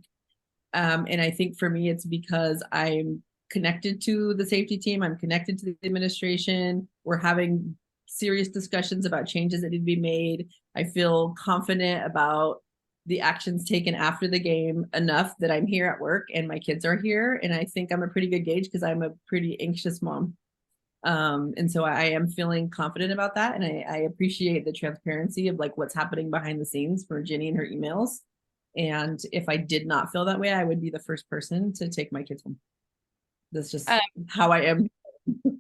And I think for me, it's because I'm connected to the safety team. I'm connected to the administration. We're having serious discussions about changes that need to be made. I feel confident about the actions taken after the game enough that I'm here at work and my kids are here. And I think I'm a pretty good gauge because I'm a pretty anxious mom. And so I am feeling confident about that. And I appreciate the transparency of like what's happening behind the scenes for Jenny and her emails. And if I did not feel that way, I would be the first person to take my kids home. That's just how I am.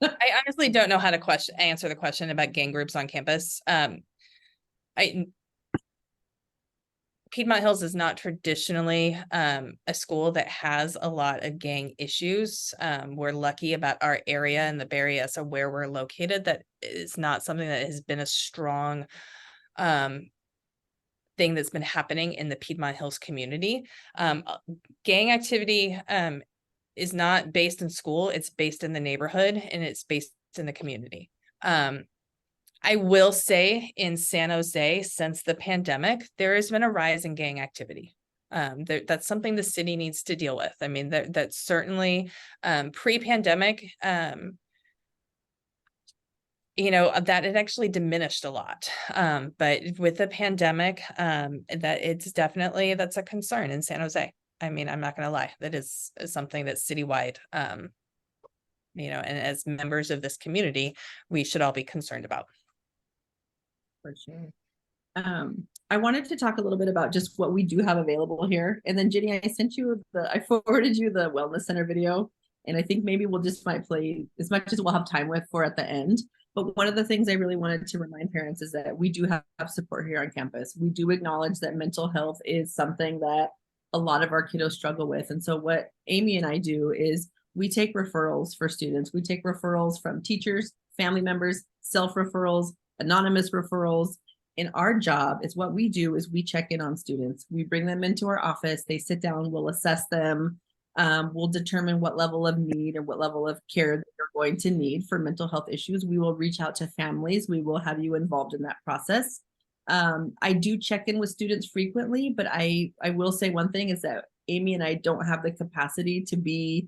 I honestly don't know how to answer the question about gang groups on campus. Piedmont Hills is not traditionally a school that has a lot of gang issues. We're lucky about our area and the Bay Area, so where we're located, that is not something that has been a strong thing that's been happening in the Piedmont Hills community. Gang activity is not based in school, it's based in the neighborhood and it's based in the community. I will say in San Jose, since the pandemic, there has been a rise in gang activity. That's something the city needs to deal with. I mean, that's certainly pre-pandemic, that it actually diminished a lot. But with the pandemic, that's a concern in San Jose. I mean, I'm not going to lie, that is something that's citywide. And as members of this community, we should all be concerned about. For sure. I wanted to talk a little bit about just what we do have available here. And then Jenny, I forwarded you the Wellness Center video. And I think maybe we'll just might play as much as we'll have time with for at the end. But one of the things I really wanted to remind parents is that we do have support here on campus. We do acknowledge that mental health is something that a lot of our kiddos struggle with. And so what Amy and I do is we take referrals for students. We take referrals from teachers, family members, self-referrals, anonymous referrals. And our job is what we do is we check in on students. We bring them into our office. They sit down, we'll assess them. We'll determine what level of need or what level of care they're going to need for mental health issues. We will reach out to families. We will have you involved in that process. I do check in with students frequently, but I will say one thing is that Amy and I don't have the capacity to be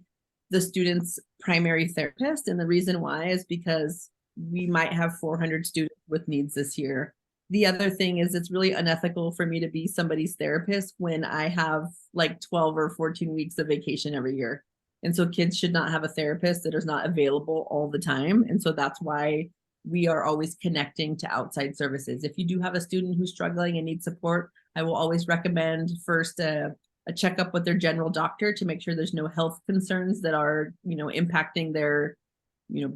the student's primary therapist. And the reason why is because we might have 400 students with needs this year. The other thing is it's really unethical for me to be somebody's therapist when I have like 12 or 14 weeks of vacation every year. And so kids should not have a therapist that is not available all the time. And so that's why we are always connecting to outside services. If you do have a student who's struggling and needs support, I will always recommend first a checkup with their general doctor to make sure there's no health concerns that are, impacting their,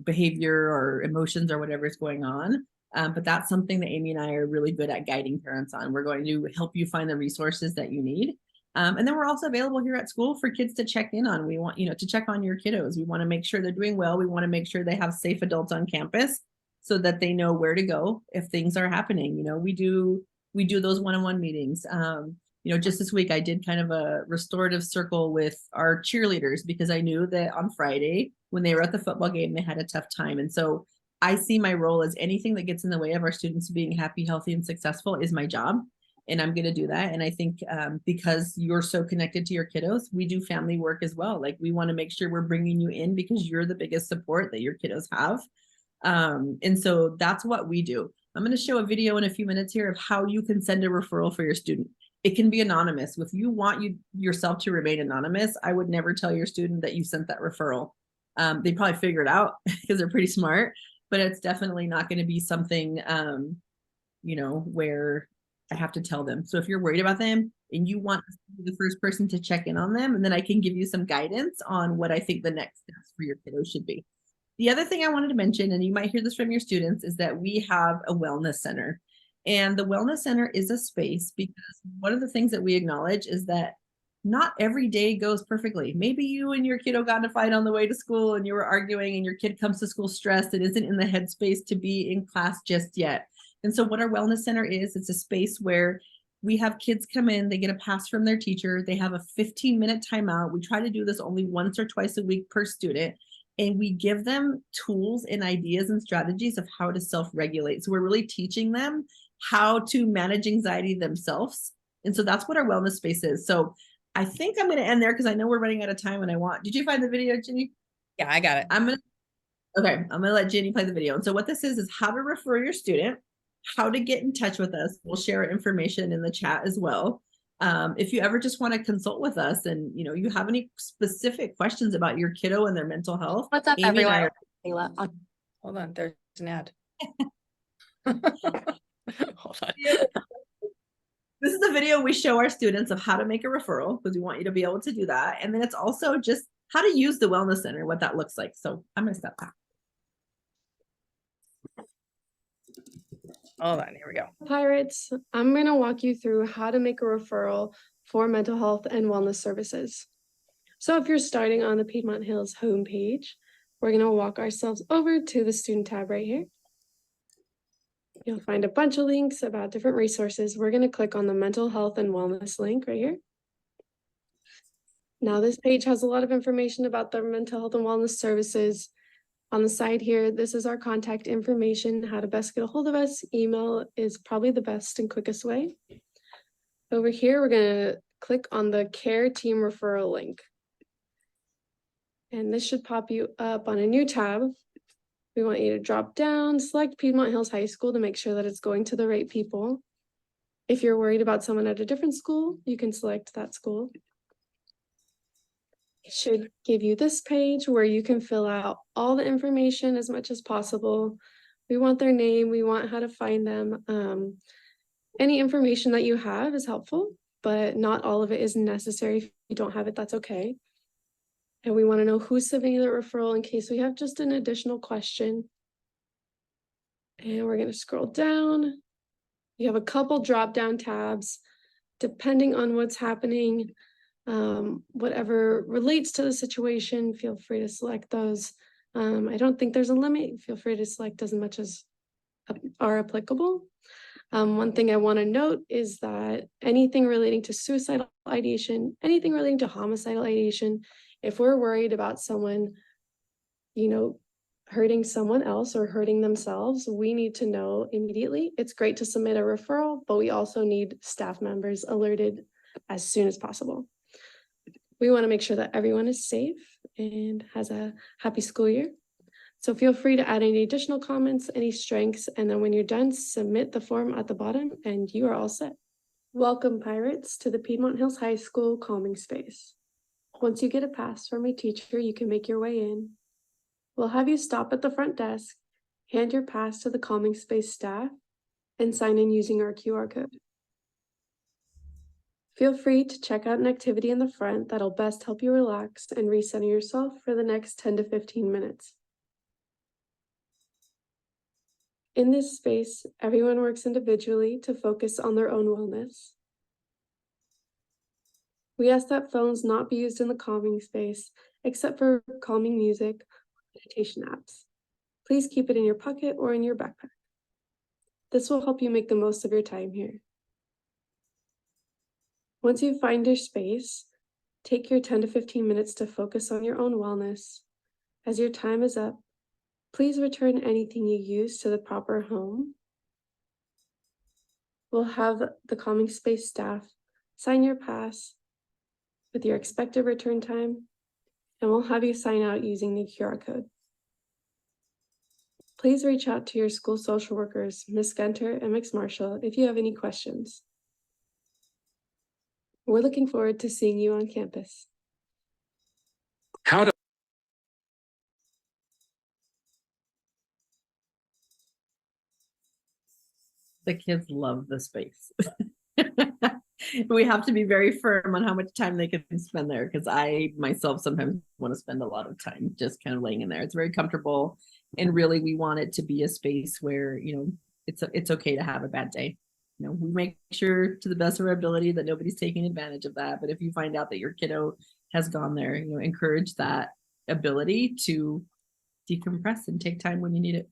behavior or emotions or whatever is going on. But that's something that Amy and I are really good at guiding parents on. We're going to help you find the resources that you need. And then we're also available here at school for kids to check in on. We want, to check on your kiddos. We want to make sure they're doing well. We want to make sure they have safe adults on campus so that they know where to go if things are happening. We do those one-on-one meetings. Just this week I did kind of a restorative circle with our cheerleaders because I knew that on Friday when they were at the football game, they had a tough time. And so I see my role as anything that gets in the way of our students being happy, healthy, and successful is my job. And I'm going to do that. And I think because you're so connected to your kiddos, we do family work as well. Like we want to make sure we're bringing you in because you're the biggest support that your kiddos have. And so that's what we do. I'm going to show a video in a few minutes here of how you can send a referral for your student. It can be anonymous. If you want yourself to remain anonymous, I would never tell your student that you sent that referral. They probably figure it out because they're pretty smart. But it's definitely not going to be something, where I have to tell them. So if you're worried about them and you want to be the first person to check in on them, and then I can give you some guidance on what I think the next steps for your kiddos should be. The other thing I wanted to mention, and you might hear this from your students, is that we have a wellness center. And the wellness center is a space because one of the things that we acknowledge is that not every day goes perfectly. Maybe you and your kiddo got in a fight on the way to school and you were arguing and your kid comes to school stressed and isn't in the headspace to be in class just yet. And so what our wellness center is, it's a space where we have kids come in, they get a pass from their teacher, they have a 15-minute timeout. We try to do this only once or twice a week per student. And we give them tools and ideas and strategies of how to self-regulate. So we're really teaching them how to manage anxiety themselves. And so that's what our wellness space is. So I think I'm going to end there because I know we're running out of time and did you find the video, Jenny? Yeah, I got it. I'm going to let Jenny play the video. And so what this is how to refer your student, how to get in touch with us. We'll share information in the chat as well. If you ever just want to consult with us and, you have any specific questions about your kiddo and their mental health. What's up, Amy everyone? Hold on, there's an ad. Hold on. This is a video we show our students of how to make a referral because we want you to be able to do that. And then it's also just how to use the wellness center, what that looks like. So I'm going to stop that. Hold on, here we go. Pirates, I'm going to walk you through how to make a referral for mental health and wellness services. So if you're starting on the Piedmont Hills homepage, we're going to walk ourselves over to the student tab right here. You'll find a bunch of links about different resources. We're going to click on the mental health and wellness link right here. Now this page has a lot of information about the mental health and wellness services. On the side here, this is our contact information, how to best get a hold of us. Email is probably the best and quickest way. Over here, we're going to click on the care team referral link. And this should pop you up on a new tab. We want you to drop down, select Piedmont Hills High School to make sure that it's going to the right people. If you're worried about someone at a different school, you can select that school. It should give you this page where you can fill out all the information as much as possible. We want their name, we want how to find them. Any information that you have is helpful, but not all of it is necessary. If you don't have it, that's okay. And we want to know who's submitting the referral in case we have just an additional question. And we're going to scroll down. You have a couple drop-down tabs. Depending on what's happening, whatever relates to the situation, feel free to select those. I don't think there's a limit. Feel free to select as much as are applicable. One thing I want to note is that anything relating to suicidal ideation, anything relating to homicidal ideation, if we're worried about someone, hurting someone else or hurting themselves, we need to know immediately. It's great to submit a referral, but we also need staff members alerted as soon as possible. We want to make sure that everyone is safe and has a happy school year. So feel free to add any additional comments, any strengths, and then when you're done, submit the form at the bottom and you are all set. Welcome, Pirates, to the Piedmont Hills High School Calming Space. Once you get a pass from a teacher, you can make your way in. We'll have you stop at the front desk, hand your pass to the Calming Space staff, and sign in using our QR code. Feel free to check out an activity in the front that'll best help you relax and recenter yourself for the next 10 to 15 minutes. In this space, everyone works individually to focus on their own wellness. We ask that phones not be used in the calming space, except for calming music or meditation apps. Please keep it in your pocket or in your backpack. This will help you make the most of your time here. Once you find your space, take your 10 to 15 minutes to focus on your own wellness. As your time is up, please return anything you use to the proper home. We'll have the calming space staff sign your pass with your expected return time, and we'll have you sign out using the QR code. Please reach out to your school social workers, Ms. Gunter and Ms. Marshall, if you have any questions. We're looking forward to seeing you on campus. How do The kids love the space. We have to be very firm on how much time they can spend there, because I myself sometimes want to spend a lot of time just kind of laying in there. It's very comfortable, and really we want it to be a space where it's okay to have a bad day. We make sure to the best of our ability that nobody's taking advantage of that. But if you find out that your kiddo has gone there, encourage that ability to decompress and take time when you need it.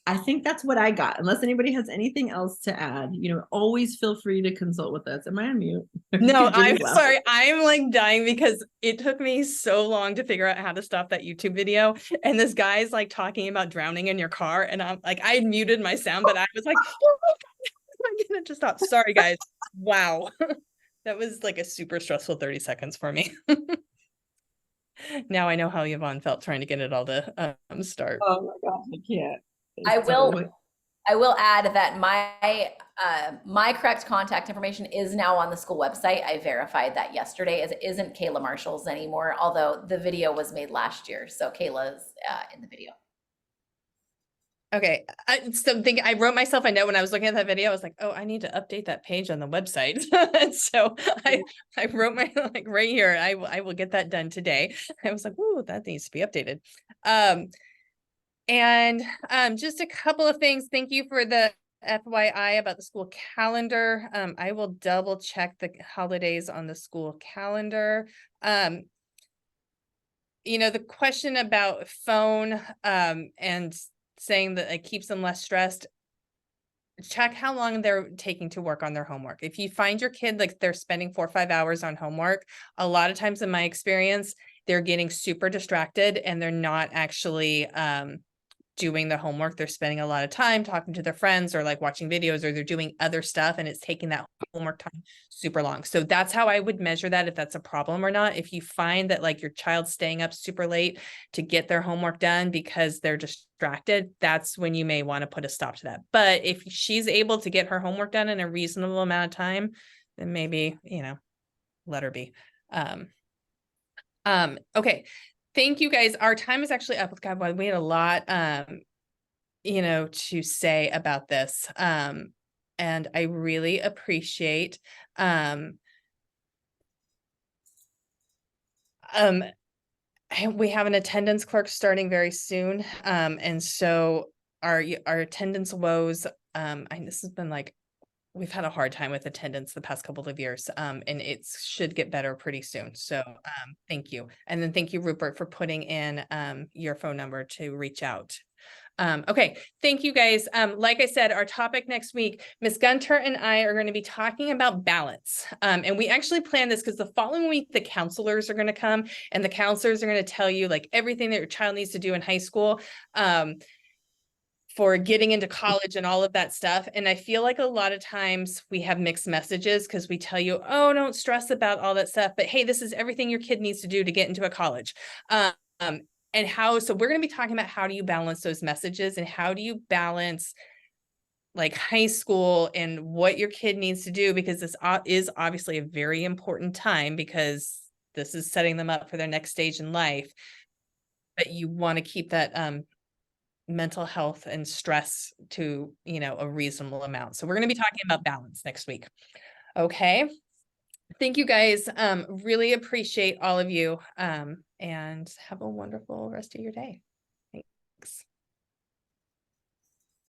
I think that's what I got. Unless anybody has anything else to add, always feel free to consult with us. Am I on mute? No, I'm sorry. I'm like dying because it took me so long to figure out how to stop that YouTube video. And this guy's like talking about drowning in your car. And I'm like, I had muted my sound, but I was like, oh my God, I'm gonna just stop. Sorry, guys. Wow. That was like a super stressful 30 seconds for me. Now I know how Yvonne felt trying to get it all to start. Oh my gosh, I can't. I will add that my correct contact information is now on the school website. I verified that yesterday, as it isn't Kayla Marshall's anymore, although the video was made last year. So Kayla's in the video. Okay. I wrote myself a note when I was looking at that video. I was like, oh, I need to update that page on the website. So I wrote my right here. I will get that done today. I was like, oh, that needs to be updated. And just a couple of things. Thank you for the FYI about the school calendar. I will double check the holidays on the school calendar. The question about phone and saying that it keeps them less stressed. Check how long they're taking to work on their homework. If you find your kid like they're spending 4 or 5 hours on homework, a lot of times in my experience, they're getting super distracted and they're not actually doing the homework. They're spending a lot of time talking to their friends or like watching videos, or they're doing other stuff, and it's taking that homework time super long. So that's how I would measure that, if that's a problem or not. If you find that like your child's staying up super late to get their homework done because they're distracted, that's when you may want to put a stop to that. But if she's able to get her homework done in a reasonable amount of time, then maybe, let her be. Okay. Thank you guys. Our time is actually up. God, we had a lot, to say about this. and I really appreciate we have an attendance clerk starting very soon. And so our attendance woes, this has been like, we've had a hard time with attendance the past couple of years, and it should get better pretty soon. So thank you. And then thank you, Rupert, for putting in your phone number to reach out. Okay, thank you guys. Like I said, our topic next week, Ms. Gunter and I are going to be talking about balance. And we actually planned this because the following week, the counselors are going to come and the counselors are going to tell you like everything that your child needs to do in high school. For getting into college and all of that stuff. And I feel like a lot of times we have mixed messages because we tell you, oh, don't stress about all that stuff. But hey, this is everything your kid needs to do to get into a college. And how, so we're going to be talking about how do you balance those messages and how do you balance like high school and what your kid needs to do, because this is obviously a very important time because this is setting them up for their next stage in life. But you want to keep that mental health and stress to, a reasonable amount. So we're going to be talking about balance next week. Okay. Thank you guys. Really appreciate all of you. And have a wonderful rest of your day. Thanks.